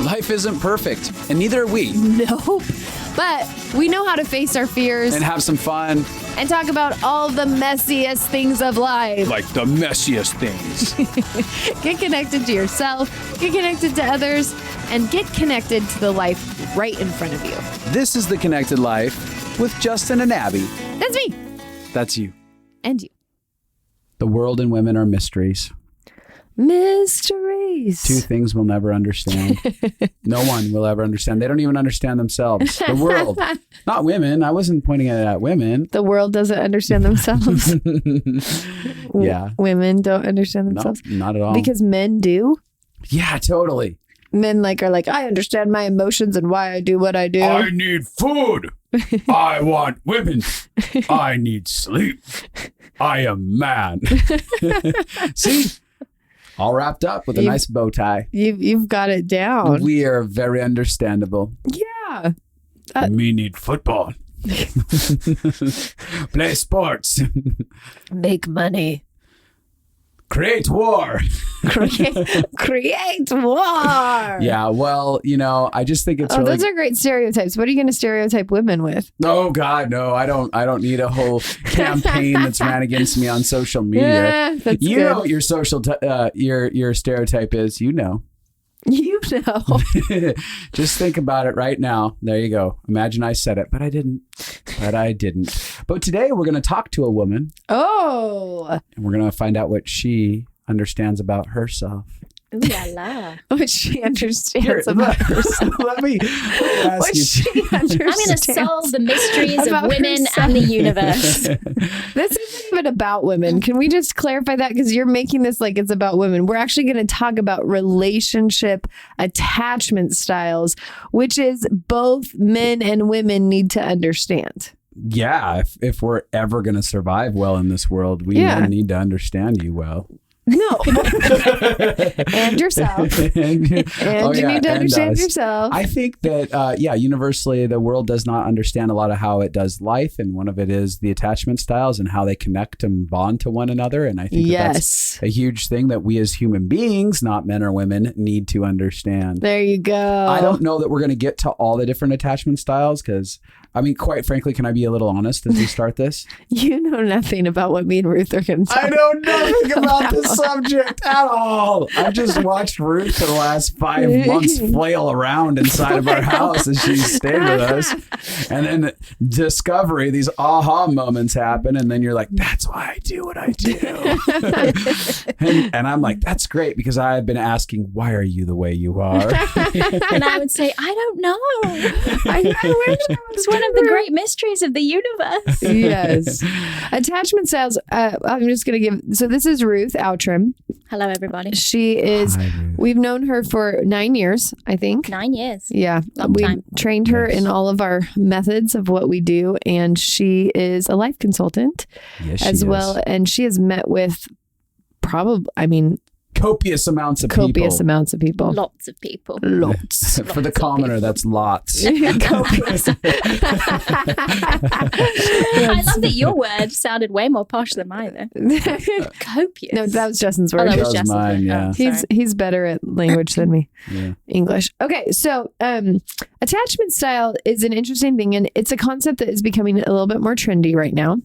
Life isn't perfect, and neither are we. Nope. But we know how to face our fears And have some fun, and talk about all the messiest things of life. like the messiest things. Get connected to yourself, get connected to others, and get connected to the life right in front of you. This is The Connected Life with Justin and Abby. That's me. That's you. And you. The world and women are mysteries. Mysteries. Two things we'll never understand. No one will ever understand. They don't even understand themselves. The world. Not women. I wasn't pointing it at women. The world doesn't understand themselves. Yeah. Women don't understand themselves. No, not at all. Because men do. Yeah, totally. Men are like, I understand my emotions and why I do what I do. I need food. I want women. I need sleep. I am man. See? All wrapped up with a nice bow tie. You've got it down. We are very understandable. Yeah. Me need football. Play sports. Make money. Create war. Create war. Yeah, well, I just think it's really... Those are great stereotypes. What are you going to stereotype women with? Oh God, no! I don't need a whole campaign that's ran against me on social media. Yeah, that's you good. know what your social your stereotype is. You know. Just think about it right now. There you go. Imagine I said it, but I didn't. But today we're going to talk to a woman. Oh. And we're going to find out what she understands about herself. Ooh la la. What she understands about herself. Let me ask What you. she understands. I'm going to solve the mysteries of about women herself. and the universe. This isn't even about women. Can we just clarify that? Because you're making this like it's about women. We're actually going to talk about relationship attachment styles, which is both men and women need to understand. Yeah, if we're ever going to survive well in this world, we men need to understand you well. No. And yourself. And you need to understand yourself. I think that, universally, the world does not understand a lot of how it does life. And one of it is the attachment styles and how they connect and bond to one another. And I think that's a huge thing that we as human beings, not men or women, need to understand. There you go. I don't know that we're going to get to all the different attachment styles because, quite frankly, can I be a little honest as we start this? You know nothing about what me and Ruth are going to talk I know nothing about this subject at all. I've just watched Ruth for the last 5 months flail around inside of our house as she's stayed with us. And then discovery, these aha moments happen. And then you're like, that's why I do what I do. and I'm like, that's great because I've been asking, why are you the way you are? And I would say, I don't know. I wish I was one of the great mysteries of the universe. Yes. Attachment styles. I'm just going to give. So this is Ruth Outram. Hello, everybody. She is. Hi, Ruth. We've known her for 9 years, I think. 9 years. Yeah. Long We time. trained her in all of our methods of what we do. And she is a life consultant Yes, as well. And she has met with copious amounts of copious amounts of people. Lots of people. Lots. For the commoner, that's lots. Copious. I love that your word sounded way more posh than mine, though. Copious. No, that was Justin's Oh, word. that That was was Justin's mine, word. yeah. Oh, sorry. He's better at language than me. Yeah. English. Okay, so attachment style is an interesting thing, and it's a concept that is becoming a little bit more trendy right now,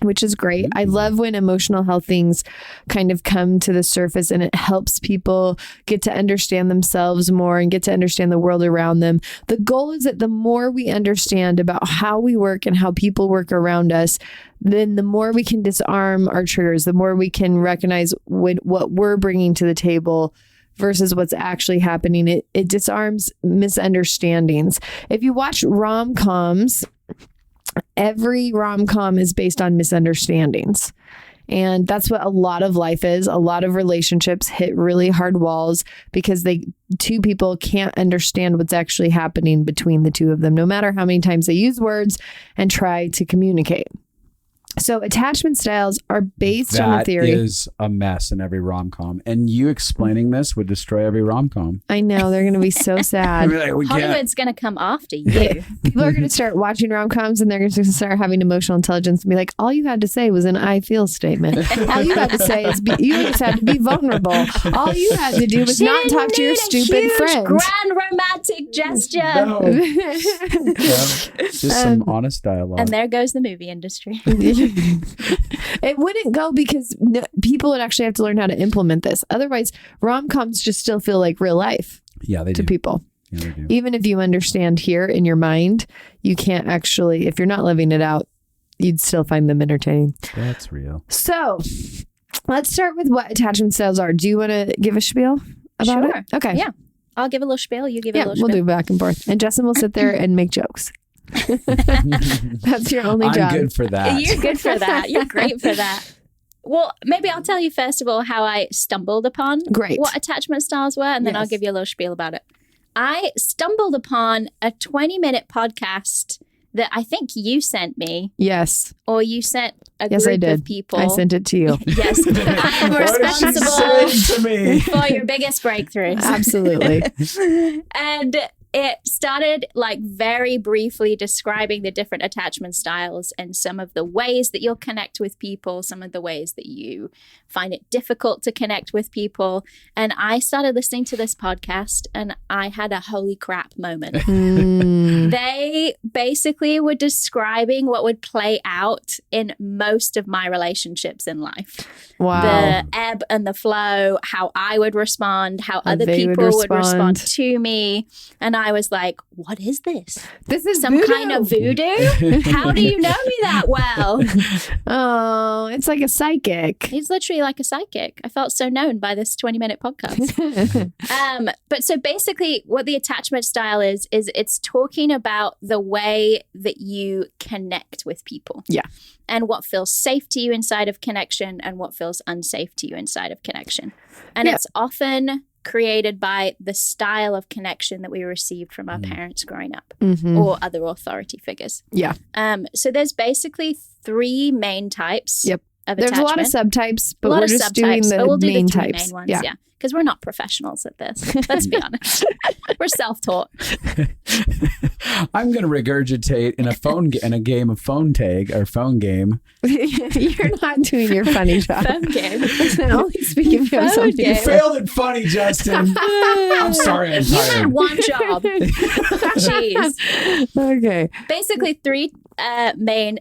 which is great. I love when emotional health things kind of come to the surface and it helps people get to understand themselves more and get to understand the world around them. The goal is that the more we understand about how we work and how people work around us, then the more we can disarm our triggers, the more we can recognize what we're bringing to the table versus what's actually happening. It disarms misunderstandings. If you watch rom-coms, every rom-com is based on misunderstandings. And that's what a lot of life is. A lot of relationships hit really hard walls because two people can't understand what's actually happening between the two of them, no matter how many times they use words and try to communicate. So attachment styles are based on the theory. That is a mess in every rom-com. And you explaining this would destroy every rom-com. I know. They're going to be so sad. Hollywood's going to come after you. People are going to start watching rom-coms and they're going to start having emotional intelligence and be like, all you had to say was an I feel statement. All you had to say is you just had to be vulnerable. All you had to do was not talk to your stupid friend. Grand romantic gesture. No. Just some honest dialogue. And there goes the movie industry. It wouldn't go because people would actually have to learn how to implement this. Otherwise, rom-coms just still feel like real life they to do. people. Yeah, they do. Even if you understand here in your mind, you can't actually, if you're not living it out, you'd still find them entertaining. That's real. So let's start with what attachment styles are. Do you want to give a spiel about it? Okay. Yeah. I'll give a little spiel. You give a little we'll spiel. do back and forth. And Justin will sit there and make jokes. That's your only job. I'm good for that. You're good for that. You're great for that. Well, maybe I'll tell you first of all how I stumbled upon what attachment styles were, and then I'll give you a little spiel about it. I stumbled upon a 20-minute podcast that I think you sent me. Yes. Or you sent a I group did. of people. I sent it to you. Yes. I am responsible to me? for your biggest breakthroughs. Absolutely. And it started like very briefly describing the different attachment styles and some of the ways that you'll connect with people, some of the ways that you find it difficult to connect with people. And I started listening to this podcast and I had a holy crap moment. They basically were describing what would play out in most of my relationships in life. Wow. The ebb and the flow, how I would respond, how other people would respond to me. And I was like, what is this? This is some voodoo. kind of voodoo? How do you know me that well? Oh, it's like a psychic. He's literally like a psychic. I felt so known by this 20-minute podcast. But so basically what the attachment style is it's talking about the way that you connect with people. Yeah. And what feels safe to you inside of connection and what feels unsafe to you inside of connection. And it's often created by the style of connection that we received from our parents growing up or other authority figures. Yeah. So there's basically 3 main types of attachment. There's a lot of subtypes, but we're just doing the we'll do main the 3 types. main ones, yeah. Because we're not professionals at this. Let's be honest. We're self-taught. I'm going to regurgitate in a game of phone tag or phone game. You're not doing your funny job. Phone game. Listen, only speaking of something. You failed at funny, Justin. I'm sorry, I'm You had tired. one job. Jeez. Okay. Basically 3 main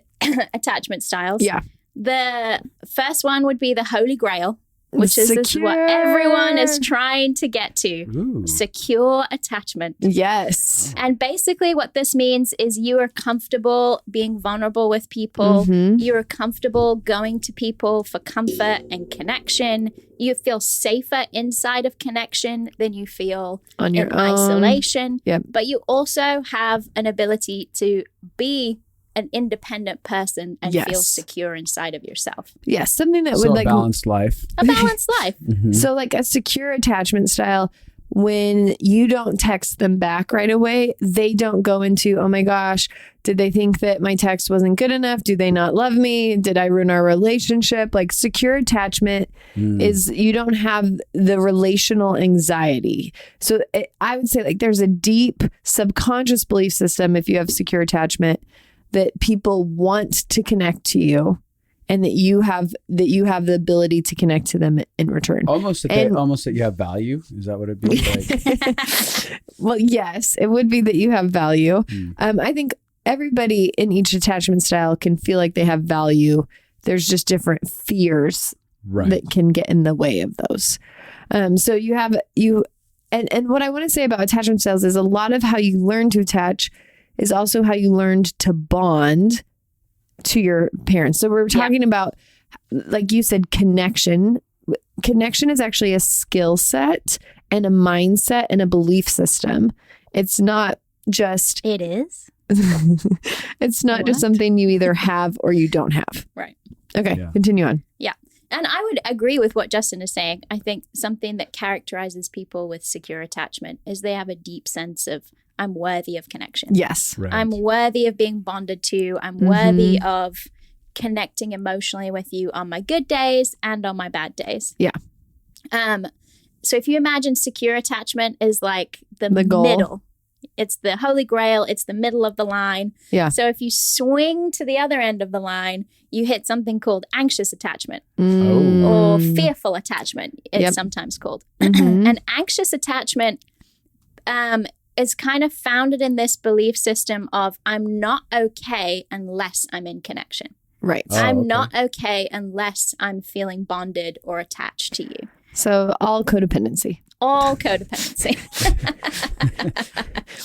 attachment styles. Yeah. The first one would be the Holy Grail, which is this what everyone is trying to get to. Ooh. Secure attachment. Yes. And basically what this means is you are comfortable being vulnerable with people. You are comfortable going to people for comfort and connection. You feel safer inside of connection than you feel On your in own. isolation. Yep. But you also have an ability to be an independent person and feel secure inside of yourself. Yes. Something that So would a like balanced life. A balanced life. So like a secure attachment style, when you don't text them back right away, they don't go into, oh my gosh, did they think that my text wasn't good enough? Do they not love me? Did I ruin our relationship? Like secure attachment is you don't have the relational anxiety. So I would say like there's a deep subconscious belief system if you have secure attachment that people want to connect to you and that you have the ability to connect to them in return. Almost that you have value. Is that what it'd be? Like, Well, yes, it would be that you have value. I think everybody in each attachment style can feel like they have value. There's just different fears that can get in the way of those. So and what I want to say about attachment styles is a lot of how you learn to attach is also how you learned to bond to your parents. So we're talking about, like you said, connection. Connection is actually a skill set and a mindset and a belief system. It's not just... It is? It's not just something you either have or you don't have. Right. Okay, continue on. Yeah. And I would agree with what Justin is saying. I think something that characterizes people with secure attachment is they have a deep sense of, I'm worthy of connection. Yes. right. I'm worthy of being bonded to. I'm worthy of connecting emotionally with you on my good days and on my bad days. Yeah. So if you imagine secure attachment is like the goal. middle. It's the holy grail. It's the middle of the line. Yeah. So if you swing to the other end of the line, you hit something called anxious attachment or fearful attachment. It's sometimes called. And anxious attachment is kind of founded in this belief system of I'm not okay unless I'm in connection. Right. I'm not okay unless I'm feeling bonded or attached to you. So all codependency. All codependency.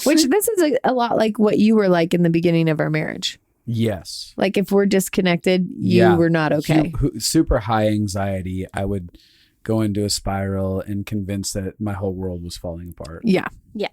Which this is a lot like what you were like in the beginning of our marriage. Yes. Like if we're disconnected, you were not okay. Super high anxiety. I would go into a spiral and convinced that my whole world was falling apart. Yeah. Yeah.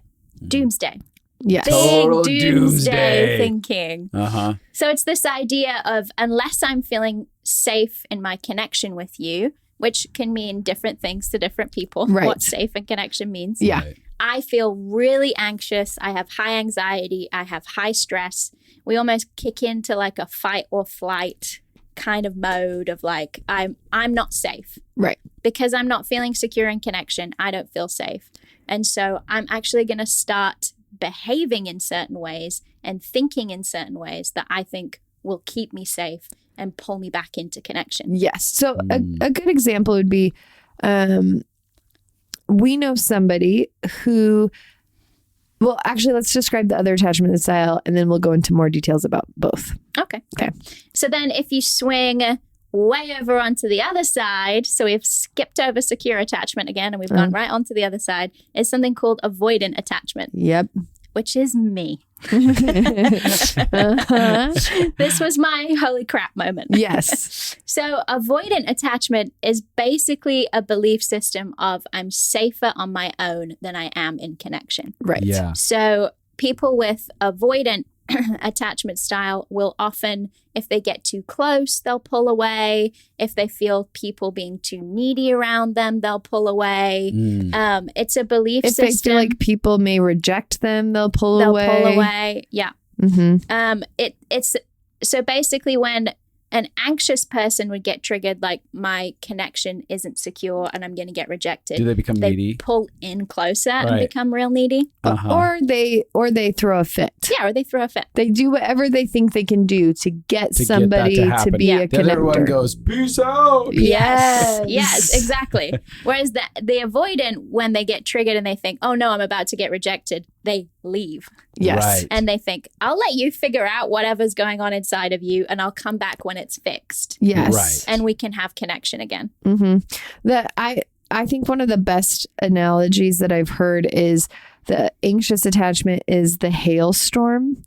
Doomsday. Yes. Big Total doomsday thinking. Uh-huh. So it's this idea of unless I'm feeling safe in my connection with you, which can mean different things to different people, right. what safe and connection means. Yeah. Right. I feel really anxious. I have high anxiety. I have high stress. We almost kick into like a fight or flight kind of mode of like, I'm not safe. Right. Because I'm not feeling secure in connection. I don't feel safe. And so I'm actually going to start behaving in certain ways and thinking in certain ways that I think will keep me safe and pull me back into connection. Yes. So a good example would be, we know somebody who, well, actually, let's describe the other attachment style and then we'll go into more details about both. Okay. Okay. So then if you swing way over onto the other side, so we've skipped over secure attachment again and we've gone right onto the other side, is something called avoidant attachment. Yep. Which is me. This was my holy crap moment. Yes. So avoidant attachment is basically a belief system of I'm safer on my own than I am in connection. Right. Yeah. So people with avoidant attachment style will often, if they get too close, they'll pull away. If they feel people being too needy around them, they'll pull away. It's a belief system. If they feel like people may reject them, they'll pull away. They'll pull away. Yeah. Mm-hmm. It's so basically when an anxious person would get triggered, like my connection isn't secure and I'm going to get rejected. Do they become needy? Pull in closer and Right. become real needy. Or they throw a fit. Yeah, or they throw a fit. They do whatever they think they can do to get To get somebody that to to happen. be a Then everyone connector. goes, peace out. Yes. Exactly. Whereas the avoidant, when they get triggered and they think, oh no, I'm about to get rejected, they leave. Yes. Right. And they think, I'll let you figure out whatever's going on inside of you and I'll come back when it's fixed. Yes. Right. And we can have connection again. Mm-hmm. I think one of the best analogies that I've heard is the anxious attachment is the hailstorm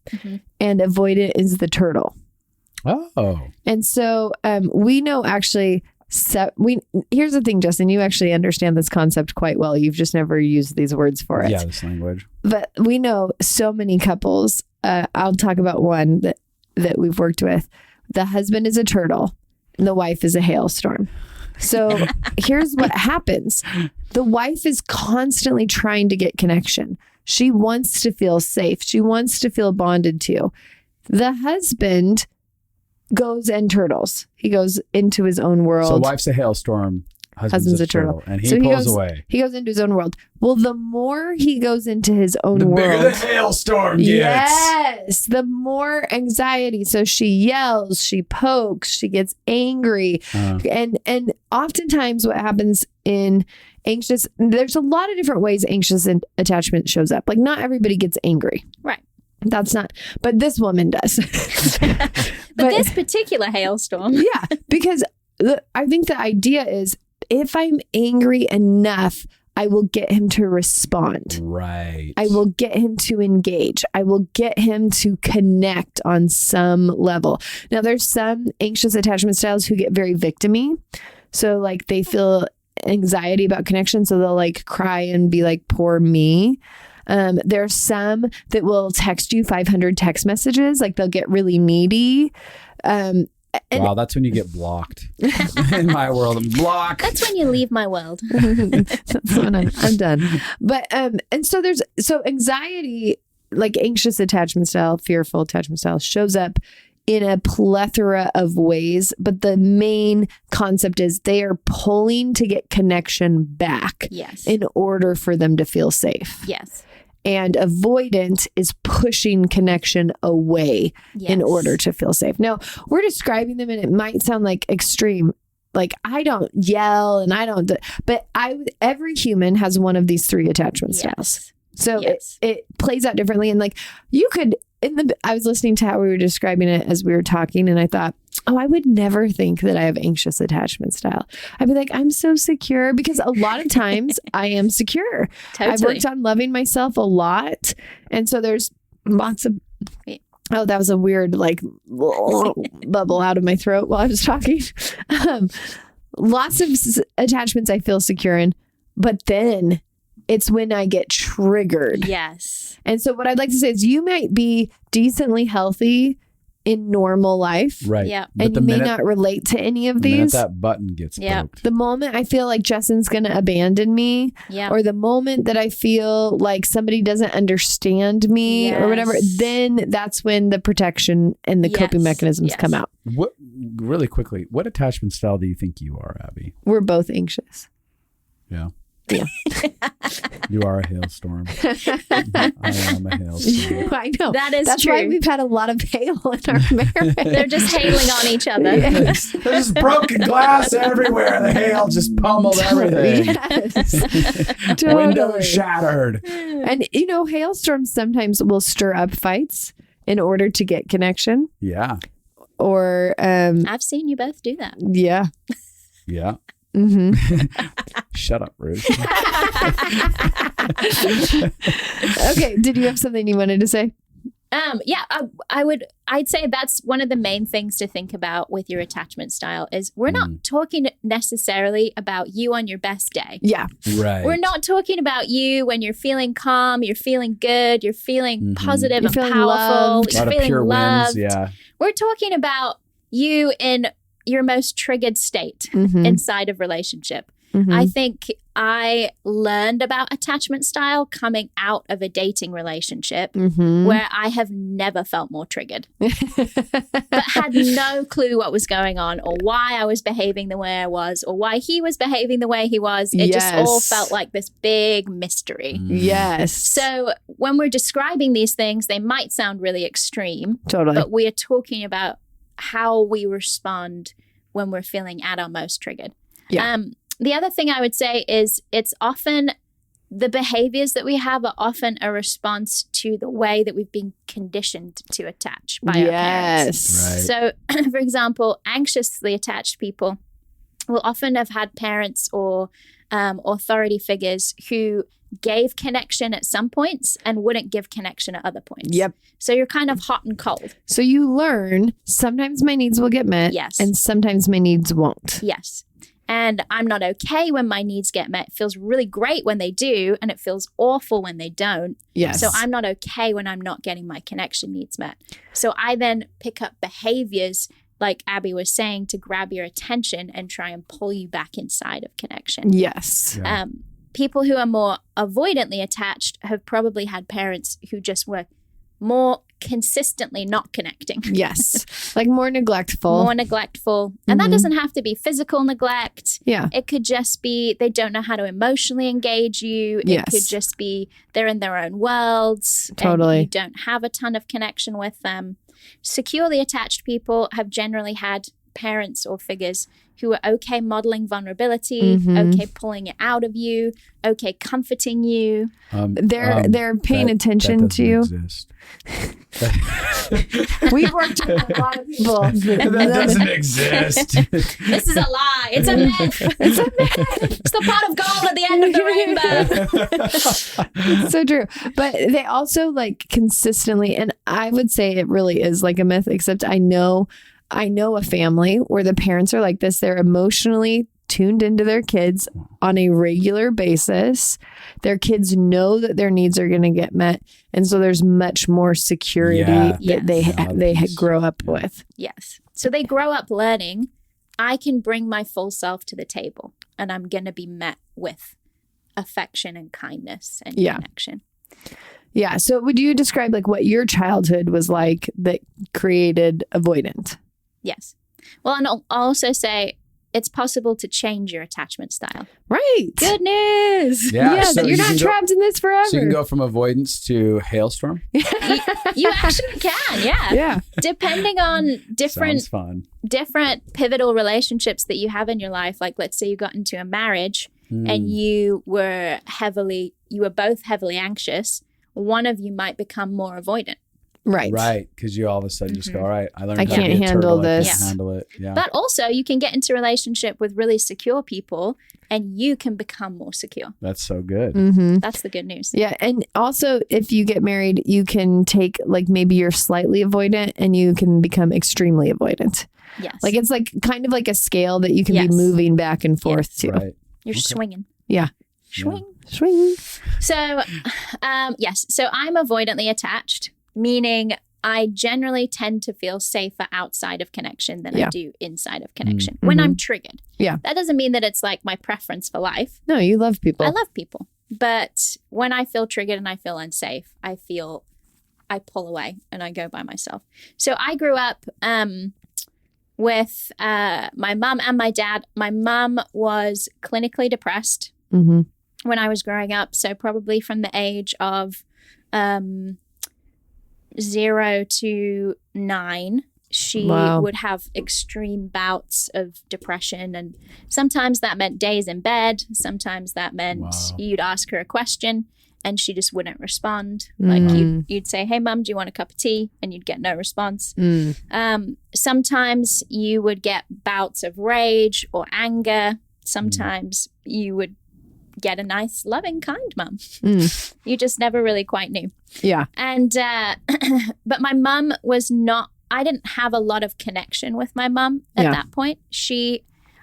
and avoidant is the turtle. Oh. And so we know actually, here's the thing, Justin, you actually understand this concept quite well. You've just never used these words for it. Yeah, this language. But we know so many couples. I'll talk about one that we've worked with. The husband is a turtle and the wife is a hailstorm. So here's what happens. The wife is constantly trying to get connection. She wants to feel safe. She wants to feel bonded to. The husband goes and turtles. He goes into his own world. So wife's a hailstorm, husband's a turtle. And he pulls away. He goes into his own world. Well, the more he goes into his own The world, bigger the hailstorm gets. yes, the more anxiety. So she yells, she pokes, she gets angry. And oftentimes what happens in anxious, there's a lot of different ways anxious attachment shows up. Like not everybody gets angry. Right. That's not, but this woman does. But this particular hailstorm. Yeah, because I think the idea is if I'm angry enough, I will get him to respond. Right. I will get him to engage. I will get him to connect on some level. Now, there's some anxious attachment styles who get very victim-y. So like they feel anxiety about connection. So they'll like cry and be like, poor me. There's some that will text you 500 text messages. Like they'll get really needy. Wow, that's when you get blocked. In my world, I'm blocked. That's when you leave my world. That's when I'm done. But and so anxiety, like anxious attachment style, fearful attachment style, shows up in a plethora of ways, but the main concept is they are pulling to get connection back Yes. in order for them to feel safe. Yes. And avoidant is pushing connection away in Yes. order to feel safe. Now, we're describing them and it might sound like extreme. Like I don't yell and I don't, but every human has one of these 3 attachment styles. Yes. So Yes. it plays out differently. And like you could, I was listening to how we were describing it as we were talking, and I thought, oh, I would never think that I have anxious attachment style. I'd be like, I'm so secure, because a lot of times I am secure. Totally. I've worked on loving myself a lot. And so there's lots of, oh, that was a weird like bubble out of my throat while I was talking. Lots of attachments I feel secure in, but then it's when I get triggered. Yes. And so what I'd like to say is you might be decently healthy in normal life. Right. Yeah. But And you may not relate to any of the minute these. that button gets Yeah. poked. The moment I feel like Justin's going to abandon me, Yeah. or the moment that I feel like somebody doesn't understand me or whatever, Yes. then that's when the protection and the coping Yes. mechanisms Yes. come out. What really quickly, what attachment style do you think you are, Abby? We're both anxious. Yeah. Yeah. You are a hailstorm. I am a hailstorm. I know. That is That's true. why we've had a lot of hail in our marriage. They're just hailing on each other. Yes. There's broken glass everywhere. The hail just pummeled everything. Yes. Totally. Windows shattered. And hailstorms sometimes will stir up fights in order to get connection. Yeah. Or I've seen you both do that. yeah. Yeah. Mm-hmm. Shut up, Ruth. Okay. Did you have something you wanted to say? Yeah, I'd say that's one of the main things to think about with your attachment style is we're not talking necessarily about you on your best day. Yeah. Right. We're not talking about you when you're feeling calm, you're feeling good, you're feeling positive You're and feeling powerful, loved. A lot you're of feeling pure loved. wins. Yeah. We're talking about you in your most triggered state Mhm. inside of relationship. Mhm. I think I learned about attachment style coming out of a dating relationship Mhm. where I have never felt more triggered, but had no clue what was going on or why I was behaving the way I was or why he was behaving the way he was. It just all Yes. felt like this big mystery. Yes. So when we're describing these things, they might sound really extreme, Totally. but we are talking about how we respond when we're feeling at our most triggered. Yeah. The other thing I would say is it's often the behaviors that we have are often a response to the way that we've been conditioned to attach by our parents. Yes. Right. So, for example, anxiously attached people will often have had parents or authority figures who gave connection at some points and wouldn't give connection at other points. Yep. So you're kind of hot and cold. So you learn sometimes my needs will get met. Yes. And sometimes my needs won't. Yes. And I'm not okay when my needs get met. It feels really great when they do, and it feels awful when they don't. Yes. So I'm not okay when I'm not getting my connection needs met. So I then pick up behaviors, like Abby was saying, to grab your attention and try and pull you back inside of connection. Yes. Yeah. People who are more avoidantly attached have probably had parents who just were more consistently not connecting. Yes. Like more neglectful. More neglectful. And that Mhm. doesn't have to be physical neglect. Yeah. It could just be they don't know how to emotionally engage you. Yes. It could just be they're in their own worlds. Totally. And you don't have a ton of connection with them. Securely attached people have generally had parents or figures who are okay modeling vulnerability, Mhm. okay pulling it out of you, okay comforting you. They're paying attention that to you. doesn't exist. We've worked with a lot of people. That doesn't exist. This is a lie. It's a myth. It's a myth. It's the pot of gold at the end of the rainbow. So true. But they also like consistently, and I would say it really is like a myth, except I know a family where the parents are like this. They're emotionally tuned into their kids on a regular basis. Their kids know that their needs are going to get met. And so there's much more security Yeah. that they Yes. grow up with. Yes. So they grow up learning, I can bring my full self to the table and I'm going to be met with affection and kindness and Yeah. connection. Yeah. So would you describe like what your childhood was like that created avoidant. Yes. Well, and I'll also say it's possible to change your attachment style. Right. Good news. Yeah, Yes, so you're you not can go- trapped in this forever. So you can go from avoidance to hailstorm. You actually can, yeah. Yeah. Depending on Sounds fun. different pivotal relationships that you have in your life. Like, let's say you got into a marriage and you were both heavily anxious. One of you might become more avoidant. Right. Right, because you all of a sudden just go, all right, I learned I how can't to be a handle turtle. I this. can't handle it. Yeah. But also, you can get into a relationship with really secure people and you can become more secure. That's so good. Mm-hmm. That's the good news. Yeah. And also, if you get married, you can take, like, maybe you're slightly avoidant and you can become extremely avoidant. Yes. Like, it's like kind of like a scale that you can Yes. be moving back and forth to. Right. You're swinging. Yeah. Swing. Swing. So, yes. So I'm avoidantly attached, meaning I generally tend to feel safer outside of connection than I do inside of connection when I'm triggered. Yeah. That doesn't mean that it's like my preference for life. No, you love people. I love people. But when I feel triggered and I feel unsafe, I pull away and I go by myself. So I grew up with my mom and my dad. My mom was clinically depressed Mm-hmm. when I was growing up. So probably from the age of 0 to 9, she would have extreme bouts of depression. And sometimes that meant days in bed. Sometimes that meant you'd ask her a question and she just wouldn't respond. Like you'd say, hey, Mum, do you want a cup of tea? And you'd get no response. Sometimes you would get bouts of rage or anger. Sometimes you would get a nice, loving, kind mum. You just never really quite knew. Yeah. And, but my mum was not, I didn't have a lot of connection with my mum at that point.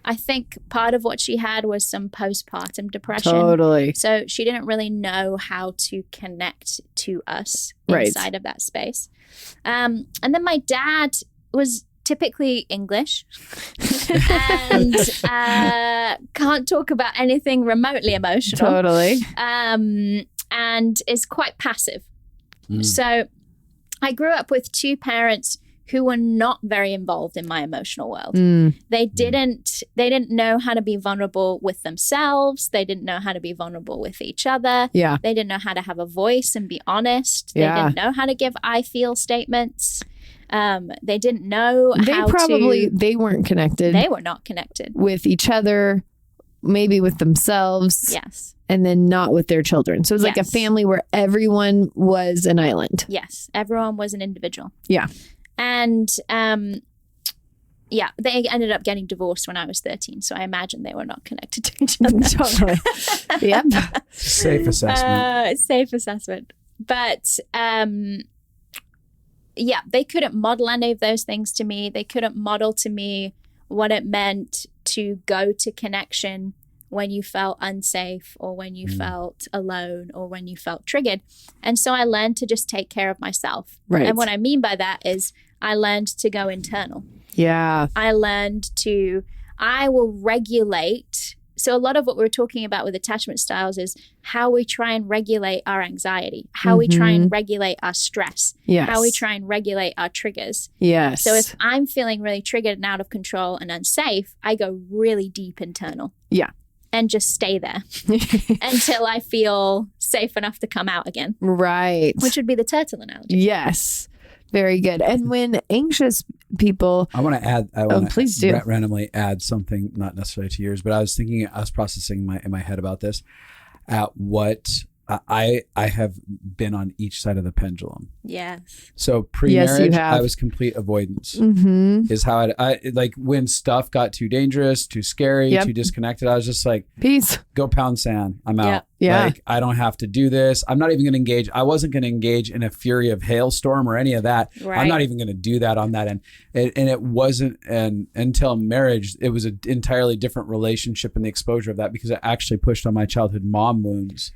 I think part of what she had was some postpartum depression. Totally. So she didn't really know how to connect to us inside of that space. And then my dad was typically English and can't talk about anything remotely emotional. Totally. And is quite passive. So I grew up with two parents who were not very involved in my emotional world. They didn't know how to be vulnerable with themselves. They didn't know how to be vulnerable with each other. Yeah. They didn't know how to have a voice and be honest. They didn't know how to give I feel statements. They didn't know they weren't connected. They were not connected with each other, maybe with themselves. Yes. And then not with their children. So it was like a family where everyone was an island. Yes. Everyone was an individual. Yeah. And they ended up getting divorced when I was 13. So I imagine they were not connected to each other. Totally. Yep. Safe assessment. Safe assessment. But they couldn't model any of those things to me. They couldn't model to me what it meant to go to connection when you felt unsafe or when you felt alone or when you felt triggered. And so I learned to just take care of myself. Right. And what I mean by that is I learned to go internal. Yeah. I will regulate. So a lot of what we're talking about with attachment styles is how we try and regulate our anxiety, how we try and regulate our stress, how we try and regulate our triggers. Yes. So if I'm feeling really triggered and out of control and unsafe, I go really deep internal. Yeah. And just stay there until I feel safe enough to come out again. Right. Which would be the turtle analogy. Yes. Very good. And when anxious people... I want to add... please do. Randomly add something, not necessarily to yours, but I was processing in my head about this, at what... I have been on each side of the pendulum. Yes. So pre-marriage, have. I was complete avoidance. Mm-hmm. Is how I like when stuff got too dangerous, too scary, too disconnected. I was just like, peace. Go pound sand. I'm out. Yeah. Like I don't have to do this. I'm not even going to engage. I wasn't going to engage in a fury of hailstorm or any of that. Right. I'm not even going to do that on that end. And it wasn't until marriage. It was an entirely different relationship and the exposure of that because it actually pushed on my childhood mom wounds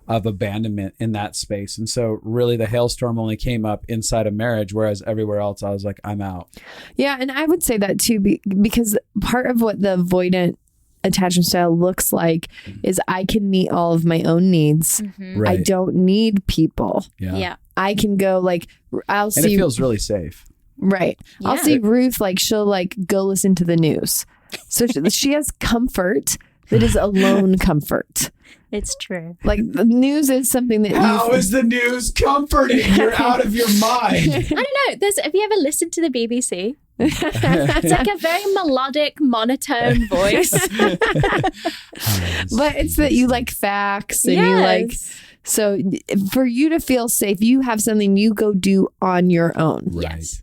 of abandonment in that space. And so really the hailstorm only came up inside of marriage, whereas everywhere else I was like, I'm out. Yeah. And I would say that too, because part of what the avoidant attachment style looks like is I can meet all of my own needs. Right. I don't need people. Yeah. I can go like, I'll see. And it feels really safe. Right. Yeah. I'll see Ruth, like she'll like go listen to the news. So she has comfort that is alone comfort. It's true. Like the news is something that How is the news comforting? You're out of your mind. I don't know. Have you ever listened to the BBC? It's like a very melodic, monotone voice. but it's that you like facts and you like, so for you to feel safe, you have something you go do on your own. Right. Yes.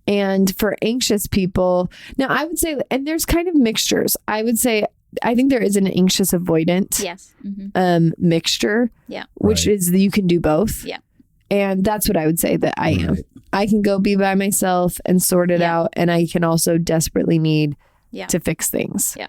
And for anxious people, now I would say, and there's kind of mixtures. I would say, I think there is an anxious avoidant mixture, which is that you can do both. Yeah. And that's what I would say that I am. I can go be by myself and sort it out. And I can also desperately need to fix things. Yeah.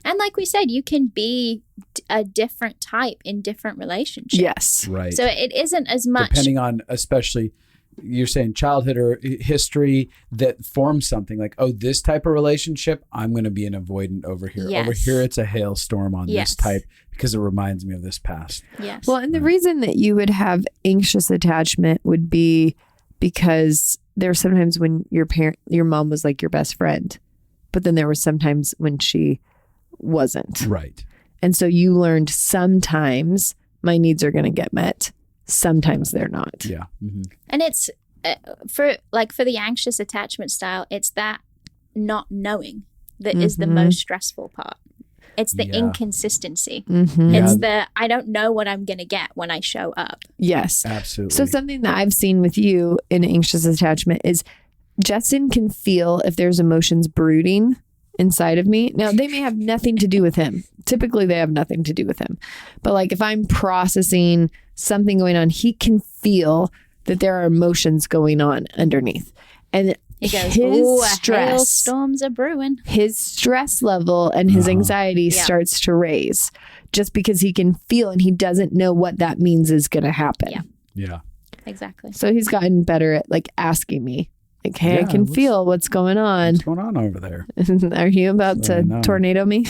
And like we said, you can be a different type in different relationships. Yes. Right. So it isn't as much. Depending on, especially, you're saying childhood or history that forms something like, oh, this type of relationship, I'm going to be an avoidant over here. Yes. Over here, it's a hailstorm on this type because it reminds me of this past. Yes. Well, and the reason that you would have anxious attachment would be because there's sometimes when your mom was like your best friend, but then there was sometimes when she wasn't. Right. And so you learned sometimes my needs are going to get met. Sometimes they're not. Yeah. Mm-hmm. And it's for the anxious attachment style, it's that not knowing that is the most stressful part. It's the inconsistency. Mm-hmm. It's the, I don't know what I'm going to get when I show up. Yes. Absolutely. So something that I've seen with you in anxious attachment is Justin can feel if there's emotions brooding inside of me. Now, they may have nothing to do with him. Typically, they have nothing to do with him. But like if I'm processing something going on, he can feel that there are emotions going on underneath. And He goes, his stress, hailstorms are brewing. his stress level and his anxiety starts to raise just because he can feel and he doesn't know what that means is going to happen. Yeah. Yeah. Exactly. So he's gotten better at like asking me, like, hey, I can feel what's going on. What's going on over there? Are you about to tornado me?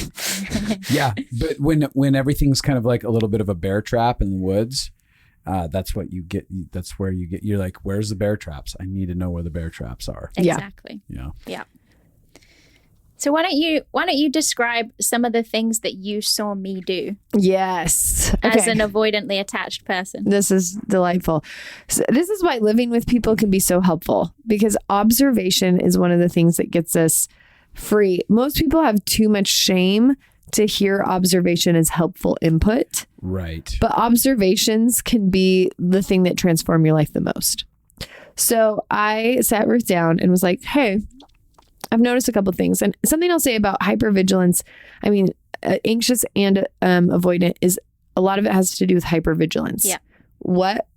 Yeah. But when everything's kind of like a little bit of a bear trap in the woods, that's what you get. That's where you get, you're like, where's the bear traps? I need to know where the bear traps are. Exactly. Yeah. Yeah. So why don't you describe some of the things that you saw me do Yes. as an avoidantly attached person? This is delightful. So this is why living with people can be so helpful because observation is one of the things that gets us free. Most people have too much shame to hear observation as helpful input. Right. But observations can be the thing that transform your life the most. So I sat Ruth down and was like, hey, I've noticed a couple things. And something I'll say about hypervigilance, I mean, anxious and avoidant is a lot of it has to do with hypervigilance. Yeah. What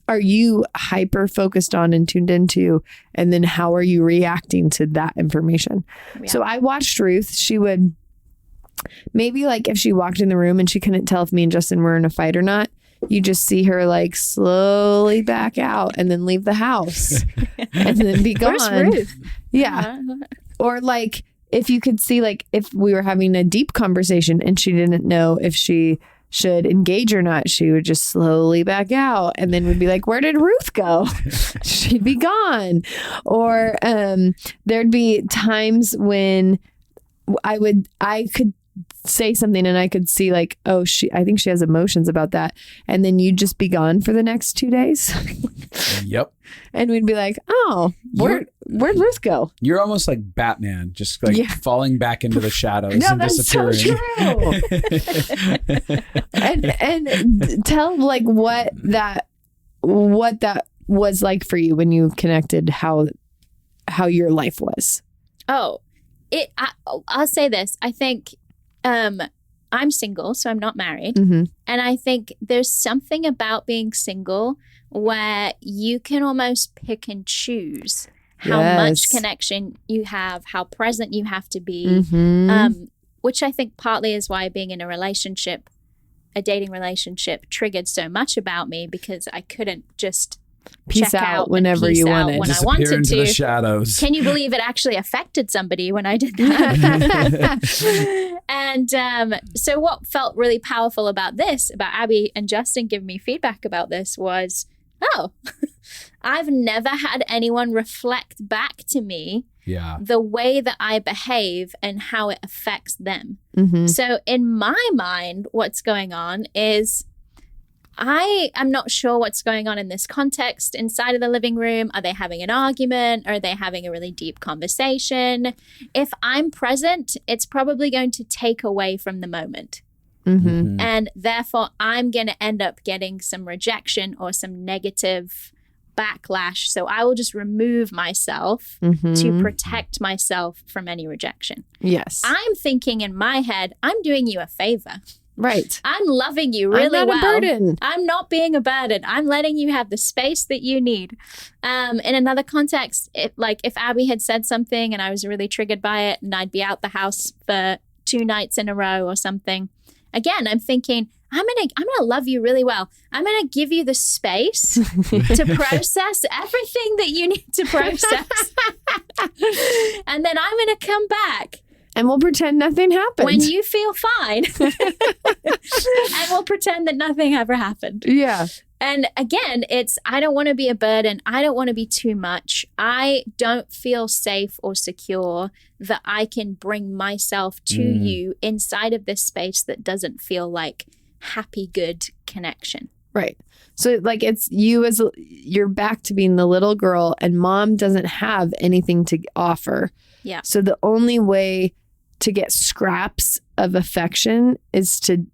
are you hyper focused on and tuned into? And then how are you reacting to that information? Yeah. So I watched Ruth. She would maybe like if she walked in the room and she couldn't tell if me and Justin were in a fight or not, you just see her like slowly back out and then leave the house and then be gone. Where's Ruth? Yeah. Or like if you could see like if we were having a deep conversation and she didn't know if she should engage or not, she would just slowly back out and then we'd be like, where did Ruth go? She'd be gone. Or there'd be times when I could say something and I could see like, oh, I think she has emotions about that. And then you'd just be gone for the next 2 days. Yep. And we'd be like, oh, where'd Ruth go? You're almost like Batman, just like falling back into the shadows and disappearing. So true. and tell like what that was like for you when you connected how your life was. Oh, I'll say this. I think I'm single, so I'm not married. Mm-hmm. And I think there's something about being single where you can almost pick and choose how much connection you have, how present you have to be, which I think partly is why being in a dating relationship triggered so much about me because I couldn't just peace out whenever you wanted. When I Disappear wanted into to. the shadows. Can you believe it actually affected somebody when I did that? And so what felt really powerful about Abby and Justin giving me feedback about this was, oh, I've never had anyone reflect back to me the way that I behave and how it affects them. So in my mind, what's going on is I am not sure what's going on in this context inside of the living room. Are they having an argument? Are they having a really deep conversation? If I'm present, it's probably going to take away from the moment. And therefore, I'm going to end up getting some rejection or some negative backlash. So I will just remove myself to protect myself from any rejection. Yes. I'm thinking in my head, I'm doing you a favor. Right. I'm loving you really well. I'm not a burden. I'm not being a burden. I'm letting you have the space that you need. In another context, if Abby had said something and I was really triggered by it and I'd be out the house for 2 nights in a row or something, again, I'm thinking, I'm gonna love you really well. I'm gonna give you the space to process everything that you need to process. And then I'm gonna come back. And we'll pretend nothing happened. When you feel fine. And we'll pretend that nothing ever happened. Yeah. And again, I don't want to be a burden. I don't want to be too much. I don't feel safe or secure that I can bring myself to you inside of this space that doesn't feel like happy, good connection. Right. So like it's you're back to being the little girl and mom doesn't have anything to offer. Yeah. So the only way to get scraps of affection is to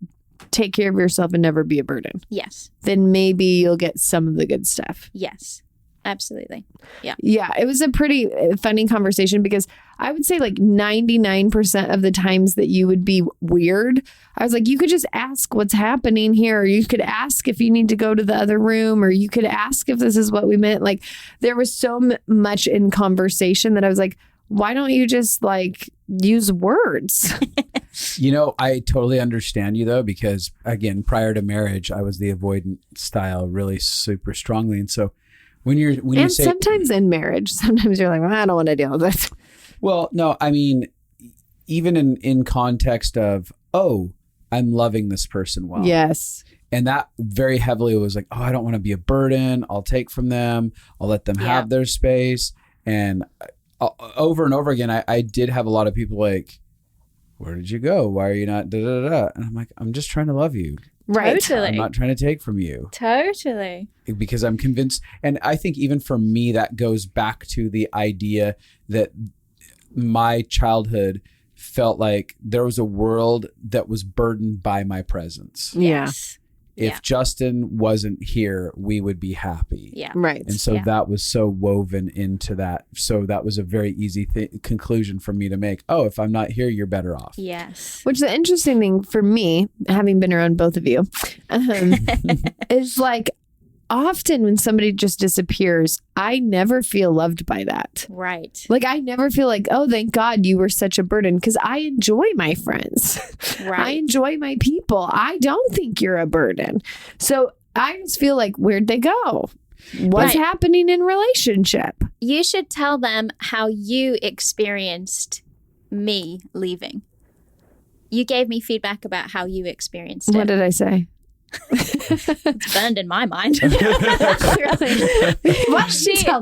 take care of yourself and never be a burden. Yes. Then maybe you'll get some of the good stuff. Yes. Absolutely. Yeah. Yeah. It was a pretty funny conversation because I would say like 99% of the times that you would be weird, I was like, you could just ask what's happening here. Or you could ask if you need to go to the other room, or you could ask if this is what we meant. Like there was so much in conversation that I was like, why don't you just like use words? I totally understand you though, because again, prior to marriage, I was the avoidant style really super strongly. And so when you say sometimes in marriage, sometimes you're like, well, I don't want to deal with it. Well, no, I mean, even in context of, oh, I'm loving this person well. Yes. And that very heavily was like, oh, I don't want to be a burden. I'll take from them. I'll let them have their space. And over and over again, I did have a lot of people like, where did you go? Why are you not da da da? And I'm like, I'm just trying to love you. Right. Totally. I'm not trying to take from you. Totally. Because I'm convinced. And I think even for me, that goes back to the idea that my childhood felt like there was a world that was burdened by my presence. Yes. If Justin wasn't here, we would be happy. Yeah. Right. And so that was so woven into that. So that was a very easy conclusion for me to make. Oh, if I'm not here, you're better off. Yes. Which the interesting thing for me, having been around both of you, is like often when somebody just disappears, I never feel loved by that. Right. Like I never feel like, oh, thank God you were such a burden, because I enjoy my friends. Right. I enjoy my people. I don't think you're a burden. So I just feel like, where'd they go? What's happening in relationship? You should tell them how you experienced me leaving. You gave me feedback about how you experienced it. What did I say? It's burned in my mind. Tell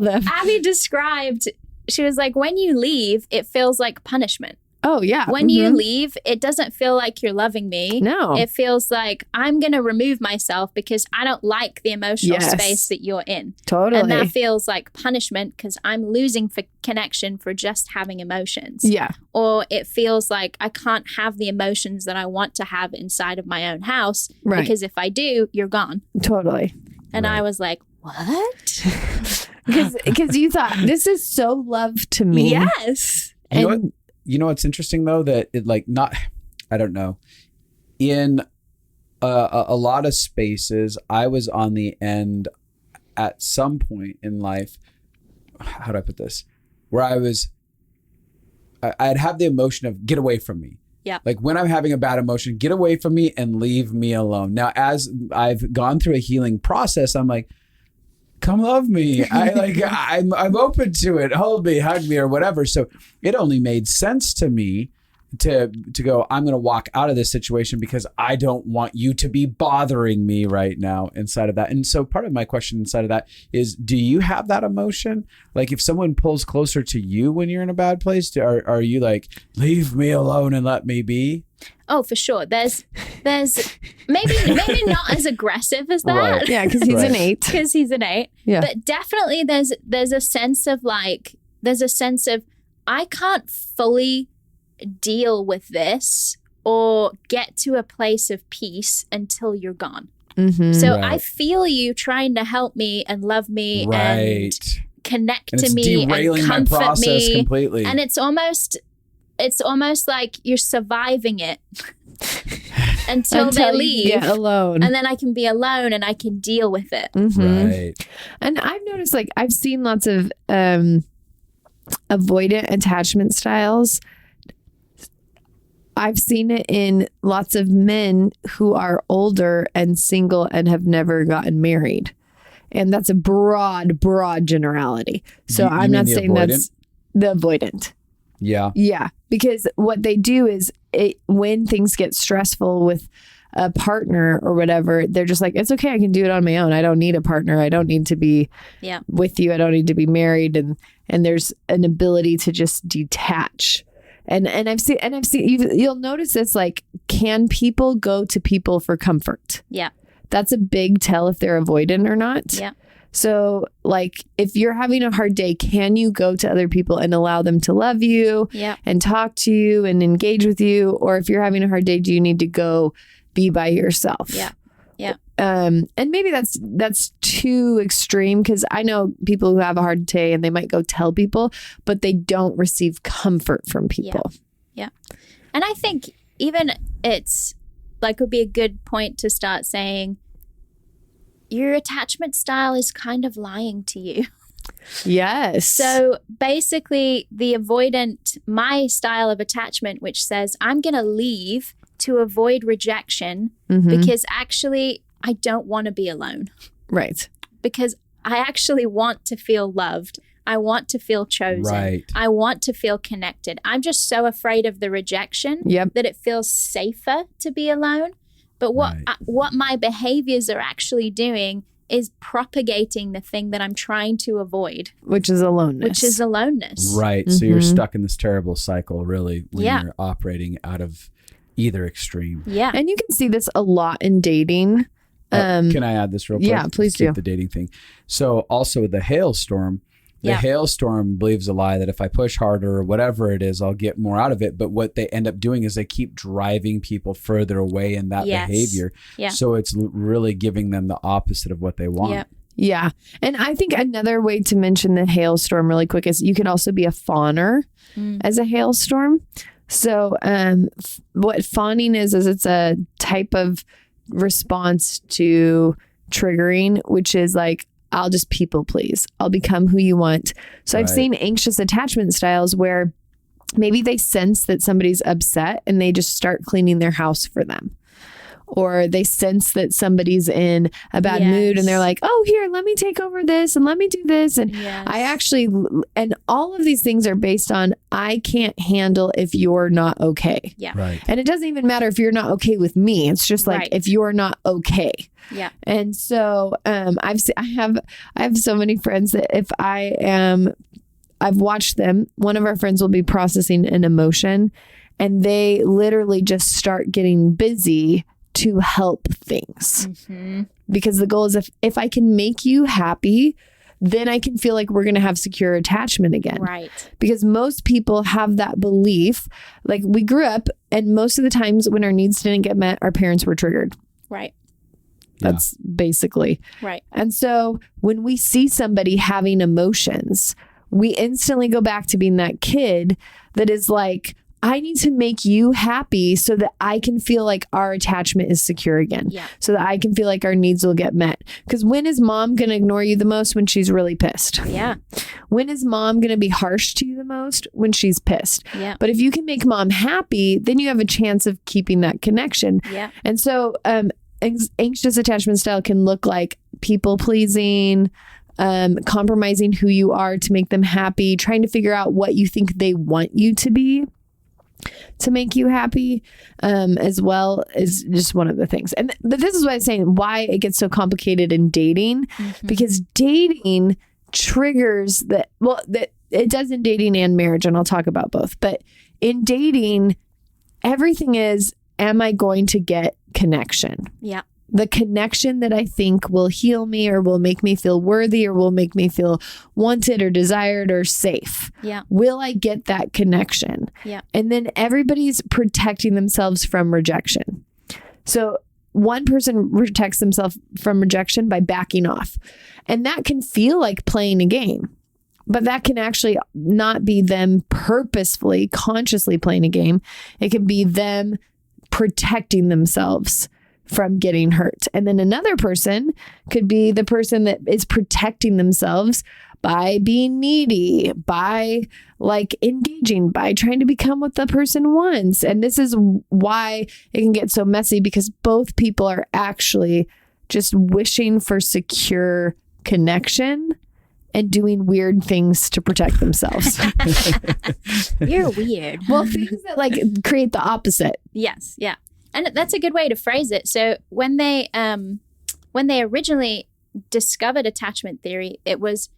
them. Abby described, she was like, when you leave, it feels like punishment. Oh, yeah. When you leave, it doesn't feel like you're loving me. No. It feels like I'm going to remove myself because I don't like the emotional space that you're in. Totally. And that feels like punishment because I'm losing connection for just having emotions. Yeah. Or it feels like I can't have the emotions that I want to have inside of my own house. Right. Because if I do, you're gone. Totally. And I was like, what? Because you thought, this is so love to me. Yes. You know what's interesting though, that it like not, I don't know, in a lot of spaces, I was on the end at some point in life. How do I put this? Where I'd have the emotion of get away from me. Yeah. Like when I'm having a bad emotion, get away from me and leave me alone. Now, as I've gone through a healing process, I'm like, come love me. I'm open to it. Hold me, hug me, or whatever. So it only made sense to me to go, I'm going to walk out of this situation because I don't want you to be bothering me right now inside of that. And so part of my question inside of that is, do you have that emotion? Like if someone pulls closer to you when you're in a bad place, are you like, leave me alone and let me be? Oh, for sure. There's maybe not as aggressive as that. Right. Yeah, because he's an 8. Because he's an 8. Yeah. But definitely there's a sense of I can't fully deal with this or get to a place of peace until you're gone. Mm-hmm. So Right. I feel you trying to help me and love me Right. and connect And to it's me derailing and my comfort process me. completely. And it's almost like you're surviving it until they you leave. get alone. And then I can be alone and I can deal with it. Mhm. Right. And I've noticed, like, I've seen lots of avoidant attachment styles. I've seen it in lots of men who are older and single and have never gotten married. And that's a broad generality. So You I'm mean not the saying avoidant? that's the avoidant. Yeah. Yeah. Because what they do is when things get stressful with a partner or whatever, they're just like, it's okay, I can do it on my own. I don't need a partner. I don't need to be with you. I don't need to be married. And there's an ability to just detach. And I've seen you'll notice this, like, can people go to people for comfort? Yeah. That's a big tell if they're avoidant or not. Yeah. So, like, if you're having a hard day, can you go to other people and allow them to love you Yeah. and talk to you and engage with you? Or if you're having a hard day, do you need to go be by yourself? Yeah. Yeah. And maybe that's too extreme, because I know people who have a hard day and they might go tell people, but they don't receive comfort from people. Yeah. And I think even it's like would be a good point to start saying your attachment style is kind of lying to you. Yes. So basically the avoidant, my style of attachment, which says I'm going to leave to avoid rejection because actually I don't want to be alone. Right. Because I actually want to feel loved. I want to feel chosen. Right. I want to feel connected. I'm just so afraid of the rejection that it feels safer to be alone. But what my behaviors are actually doing is propagating the thing that I'm trying to avoid. Which is aloneness. Right. So you're stuck in this terrible cycle, really, when you're operating out of either extreme. Yeah. And you can see this a lot in dating. Can I add this real quick? Yeah, please do. The dating thing. So also the hailstorm. The hailstorm believes a lie that if I push harder or whatever it is, I'll get more out of it. But what they end up doing is they keep driving people further away in that behavior. Yeah. So it's really giving them the opposite of what they want. Yep. Yeah. And I think another way to mention the hailstorm really quick is you can also be a fawner as a hailstorm. So what fawning is it's a type of response to triggering, which is like, I'll just people please. I'll become who you want. So I've seen anxious attachment styles where maybe they sense that somebody's upset and they just start cleaning their house for them. Or they sense that somebody's in a bad mood and they're like, oh, here, let me take over this and let me do this. And and all of these things are based on, I can't handle if you're not okay. Yeah. Right. And it doesn't even matter if you're not okay with me. It's just like, if you're not okay. Yeah. And so I have so many friends that if I've watched them, one of our friends will be processing an emotion and they literally just start getting busy to help things. Because the goal is if I can make you happy, then I can feel like we're going to have secure attachment again. Right. Because most people have that belief. Like, we grew up and most of the times when our needs didn't get met, our parents were triggered. Right. That's basically. Right. And so when we see somebody having emotions, we instantly go back to being that kid that is like, I need to make you happy so that I can feel like our attachment is secure again. Yeah. So that I can feel like our needs will get met. Because when is mom going to ignore you the most? When she's really pissed. Yeah. When is mom going to be harsh to you the most? When she's pissed. Yeah. But if you can make mom happy, then you have a chance of keeping that connection. Yeah. And so anxious attachment style can look like people pleasing, compromising who you are to make them happy, trying to figure out what you think they want you to be. to make you happy, as well, is just one of the things. But this is what I'm saying, why it gets so complicated in dating, because dating triggers that it does in dating and marriage, and I'll talk about both. But in dating, everything is, am I going to get connection? Yeah. The connection that I think will heal me or will make me feel worthy or will make me feel wanted or desired or safe. Yeah. Will I get that connection? Yeah. And then everybody's protecting themselves from rejection. So one person protects themselves from rejection by backing off. And that can feel like playing a game. But that can actually not be them purposefully, consciously playing a game. It can be them protecting themselves from getting hurt. And then another person could be the person that is protecting themselves by being needy, by like engaging, by trying to become what the person wants. And this is why it can get so messy, because both people are actually just wishing for secure connection and doing weird things to protect themselves. You're weird. Well, things that like create the opposite. Yes. Yeah. And that's a good way to phrase it. So when they originally discovered attachment theory, it was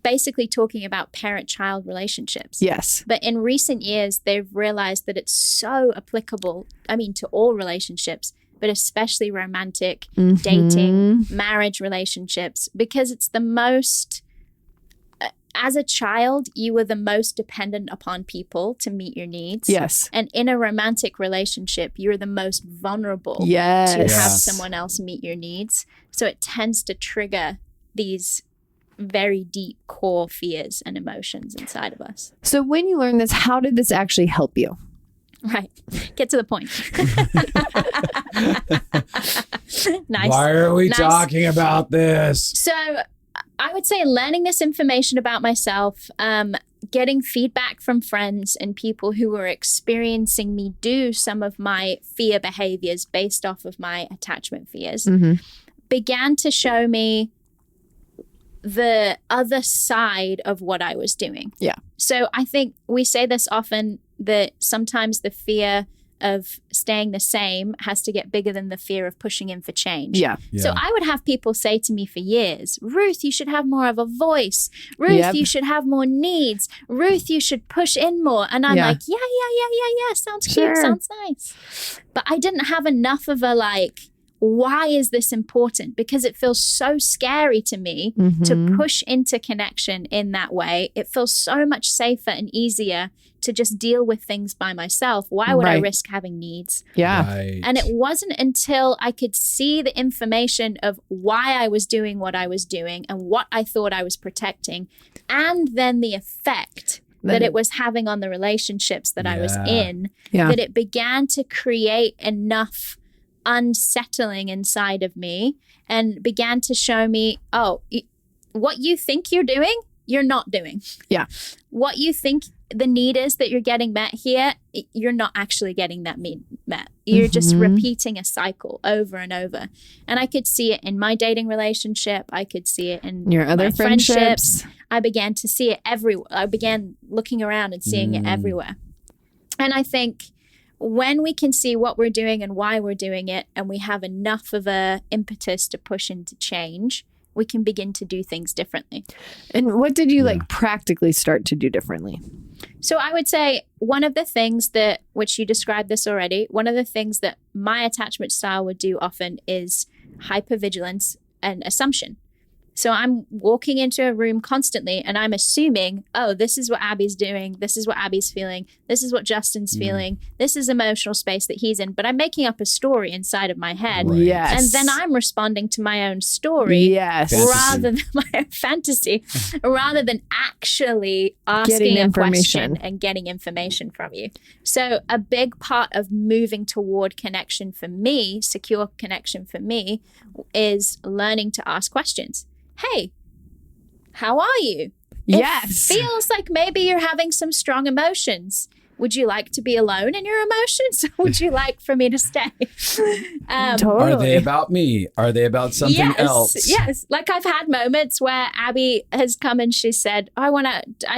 basically talking about parent-child relationships. Yes. But in recent years, they've realized that it's so applicable, to all relationships, but especially romantic, dating, marriage relationships, because it's the most, as a child, you were the most dependent upon people to meet your needs. Yes. And in a romantic relationship, you're the most vulnerable Yes. to have someone else meet your needs. So it tends to trigger these very deep core fears and emotions inside of us. So when you learn this, how did this actually help you? Right. Get to the point. Nice. Why are we talking about this? So I would say learning this information about myself, getting feedback from friends and people who were experiencing me do some of my fear behaviors based off of my attachment fears, began to show me the other side of what I was doing. Yeah. So I think we say this often, that sometimes the fear of staying the same has to get bigger than the fear of pushing in for change. Yeah. So I would have people say to me for years, Ruth, you should have more of a voice. Ruth, you should have more needs. Ruth, you should push in more. And I'm like, yeah. Sounds cute. Sounds nice. But I didn't have enough of a why is this important? Because it feels so scary to me to push into connection in that way. It feels so much safer and easier to just deal with things by myself. Why would I risk having needs? Yeah. Right. And it wasn't until I could see the information of why I was doing what I was doing and what I thought I was protecting, and then the effect that it was having on the relationships that I was in, that it began to create enough unsettling inside of me and began to show me, what you think you're doing, you're not doing. Yeah. What you think the need is that you're getting met here, you're not actually getting that met. You're just repeating a cycle over and over. And I could see it in my dating relationship. I could see it in your other my friendships. I began to see it everywhere. I began looking around and seeing it everywhere. And I think when we can see what we're doing and why we're doing it, and we have enough of a impetus to push into change, we can begin to do things differently. And what did you practically start to do differently? So I would say one of the things that, which you described this already, one of the things that my attachment style would do often is hypervigilance and assumption. So I'm walking into a room constantly and I'm assuming, this is what Abby's doing. This is what Abby's feeling. This is what Justin's feeling. This is emotional space that he's in. But I'm making up a story inside of my head. Right. Yes. And then I'm responding to my own story. Yes. Rather than my own fantasy, rather than actually asking a question and getting information from you. So a big part of moving toward connection for me, secure connection for me, is learning to ask questions. Hey, how are you? Yes. It feels like maybe you're having some strong emotions. Would you like to be alone in your emotions? Or would you like for me to stay? Totally. Are they about me? Are they about something else? Yes. Like I've had moments where Abby has come and she said, I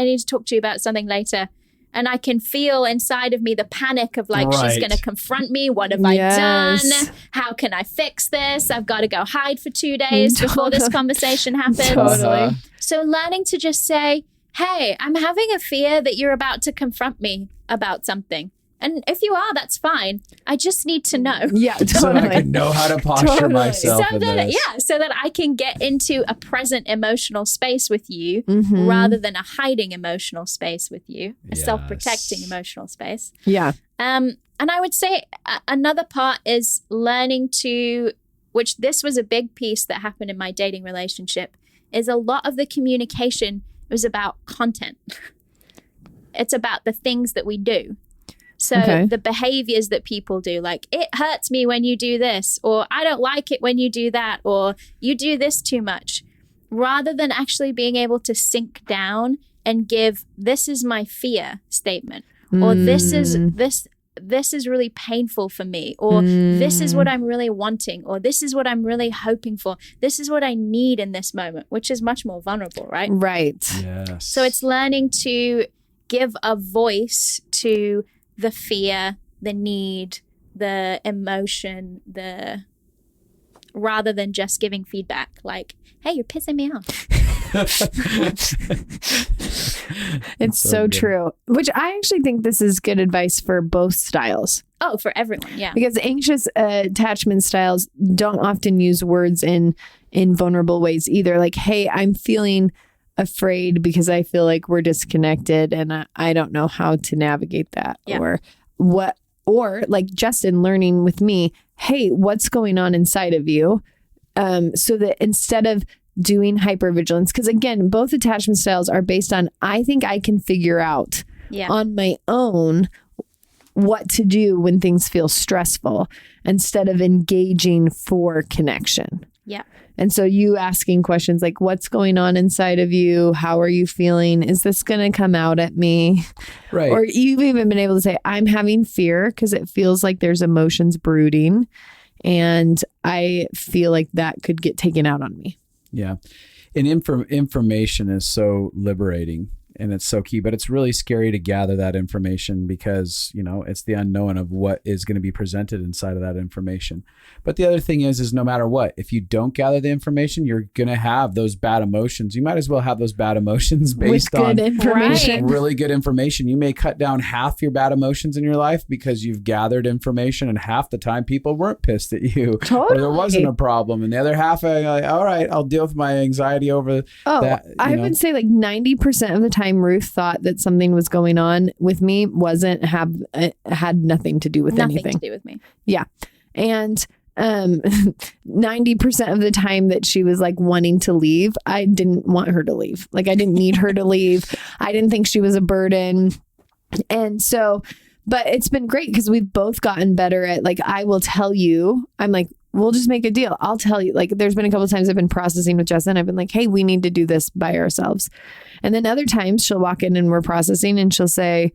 need to talk to you about something later. And I can feel inside of me the panic of like, she's Right. going to confront me. What have Yes. I done? How can I fix this? I've got to go hide for 2 days before this conversation happens. Totally. So learning to just say, hey, I'm having a fear that you're about to confront me about something. And if you are, that's fine. I just need to know. Yeah, So I totally. can know how to posture Totally. myself So in that, this. so that I can get into a present emotional space with you Mhm. rather than a hiding emotional space with you, a Yes. self-protecting emotional space. Yeah. And I would say another part is learning to, which this was a big piece that happened in my dating relationship, is a lot of the communication was about content. It's about the things that we do. So Okay. the behaviors that people do, like it hurts me when you do this, or I don't like it when you do that, or you do this too much, rather than actually being able to sink down and give, this is my fear statement, or this is really painful for me, or this is what I'm really wanting, or this is what I'm really hoping for. This is what I need in this moment, which is much more vulnerable, right? Right. Yes. So it's learning to give a voice to the fear, the need, the emotion, rather than just giving feedback like, hey, you're pissing me off. It's so good. true. Which I actually think this is good advice for both styles. Oh, for everyone. Yeah. Because anxious attachment styles don't often use words in vulnerable ways either. Like, hey, I'm feeling afraid because I feel like we're disconnected and I don't know how to navigate that. Yeah. Or like Justin learning with me, hey, what's going on inside of you? So that instead of doing hypervigilance, because again, both attachment styles are based on, I think I can figure out on my own what to do when things feel stressful instead of engaging for connection. Yeah. And so you asking questions like, what's going on inside of you? How are you feeling? Is this going to come out at me? Right. Or you've even been able to say, I'm having fear because it feels like there's emotions brooding and I feel like that could get taken out on me. Yeah. And information is so liberating and it's so key, but it's really scary to gather that information because, it's the unknown of what is going to be presented inside of that information. But the other thing is no matter what, if you don't gather the information, you're going to have those bad emotions. You might as well have those bad emotions based with good on information. really good information. You may cut down half your bad emotions in your life because you've gathered information and half the time people weren't pissed at you or there wasn't a problem. And the other half, like, all right, I'll deal with my anxiety over that. I would say like 90% of the time Ruth thought that something was going on with me had nothing to do with anything. Nothing to do with me. Yeah. And 90% of the time that she was like wanting to leave, I didn't want her to leave. Like I didn't need her to leave. I didn't think she was a burden. And so, but it's been great because we've both gotten better at like, I will tell you, I'm like, we'll just make a deal. I'll tell you. Like there's been a couple of times I've been processing with Justin. I've been like, hey, we need to do this by ourselves. And then other times she'll walk in and we're processing and she'll say,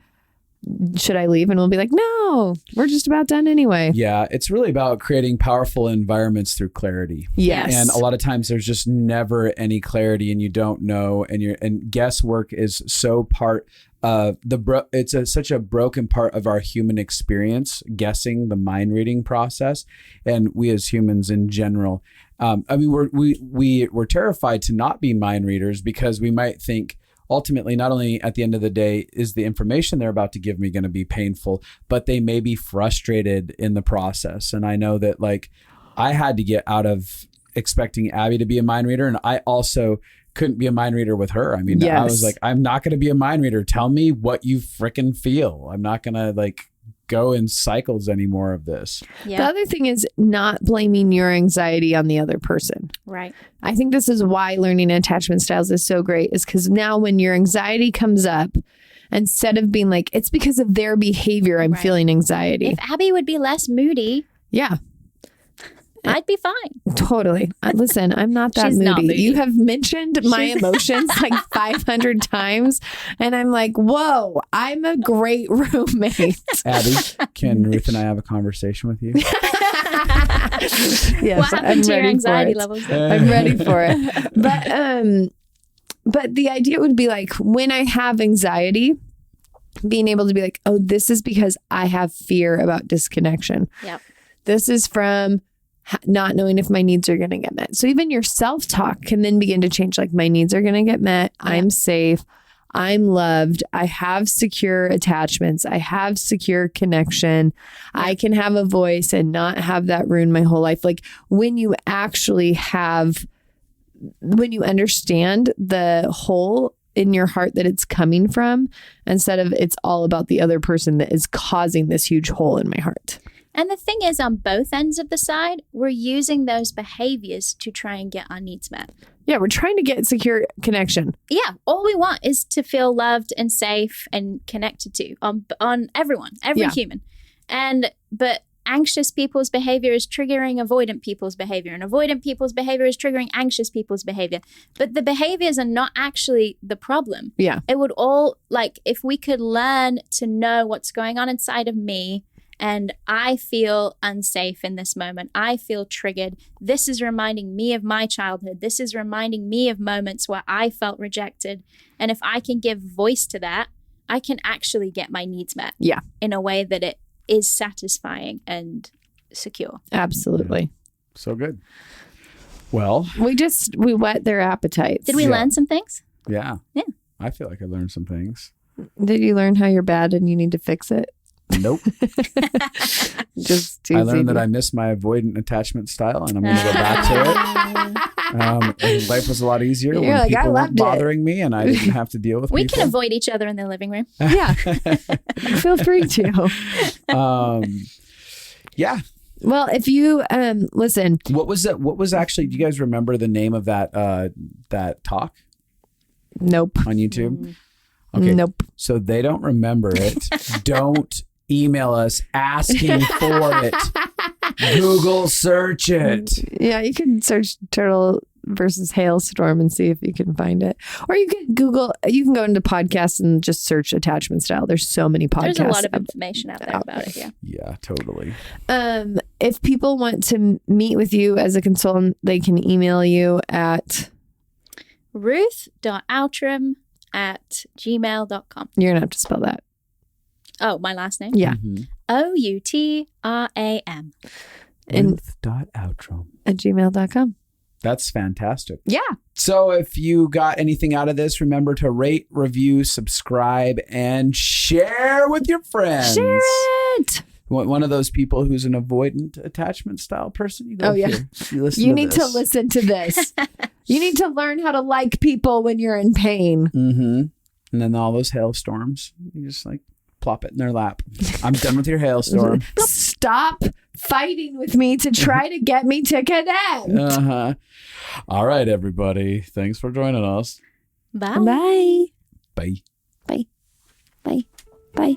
should I leave? And we'll be like, no, we're just about done anyway. Yeah, it's really about creating powerful environments through clarity. Yes. And a lot of times there's just never any clarity and you don't know. And guesswork is so part of such a broken part of our human experience, guessing, the mind reading process. And we as humans in general, we're terrified to not be mind readers because we might think, ultimately, not only at the end of the day is the information they're about to give me going to be painful, but they may be frustrated in the process. And I know that like I had to get out of expecting Abby to be a mind reader. And I also couldn't be a mind reader with her. I mean, I was like, I'm not going to be a mind reader. Tell me what you freaking feel. I'm not going to like go in cycles anymore of this. Yeah. The other thing is not blaming your anxiety on the other person. Right. I think this is why learning attachment styles is so great, is because now when your anxiety comes up, instead of being like, it's because of their behavior, I'm feeling anxiety. If Abby would be less moody, Yeah, I'd be fine. totally. Listen, I'm not that She's moody. not moody. You have mentioned my emotions like 500 times. And I'm like, whoa, I'm a great roommate. Abby, can Ruth and I have a conversation with you? Yes, What happened to your anxiety levels? I'm ready for it. But the idea would be like when I have anxiety, being able to be like, oh, this is because I have fear about disconnection. Yep. This is from not knowing if my needs are going to get met. So even your self-talk can then begin to change. Like, my needs are going to get met. Yeah. I'm safe. I'm loved. I have secure attachments. I have secure connection. Yeah. I can have a voice and not have that ruin my whole life. Like, when you understand the whole in your heart that it's coming from, instead of it's all about the other person that is causing this huge hole in my heart. And the thing is, on both ends of the side, we're using those behaviors to try and get our needs met. Yeah, we're trying to get secure connection. Yeah, all we want is to feel loved and safe and connected to on everyone, every human. But anxious people's behavior is triggering avoidant people's behavior, and avoidant people's behavior is triggering anxious people's behavior. But the behaviors are not actually the problem. Yeah. It would all, like, if we could learn to know what's going on inside of me, and I feel unsafe in this moment, I feel triggered. This is reminding me of my childhood. This is reminding me of moments where I felt rejected. And if I can give voice to that, I can actually get my needs met. Yeah. In a way that it is satisfying and secure. Absolutely. Yeah. So good. Well, we whet their appetites. Did we learn some things? Yeah. Yeah. I feel like I learned some things. Did you learn how you're bad and you need to fix it? Nope. Just too I learned easy. that I missed my avoidant attachment style, and I'm going to go back to it. And life was a lot easier You're when like, I people weren't loved it. bothering me, and I didn't have to deal with We people. can avoid each other in the living room. Yeah. Feel free to. Yeah. Well, if you listen. What was that? What was actually? Do you guys remember the name of that talk Nope. on YouTube? Okay. Nope. So they don't remember it. Don't email us asking for it. Google search it. Yeah, you can search turtle versus hailstorm and see if you can find it. Or you can you can go into podcasts and just search attachment style. There's so many podcasts. There's a lot of information out there about it. Yeah. Yeah, totally. If people want to meet with you as a consultant, they can email you at ruth.outram@gmail.com. You're gonna have to spell that. Oh, my last name? Yeah. OUTRAM. Ruth.outram At gmail.com. That's fantastic. Yeah. So if you got anything out of this, remember to rate, review, subscribe, and share with your friends. Share it. One of those people who's an avoidant attachment style person. You go here. You need to listen to this. You need to learn how to like people when you're in pain. Mm-hmm. And then all those hailstorms, you just like plop it in their lap. I'm done with your hailstorm. Stop fighting with me to try to get me to connect. Uh-huh. All right, everybody. Thanks for joining us. Bye. Bye. Bye. Bye. Bye. Bye.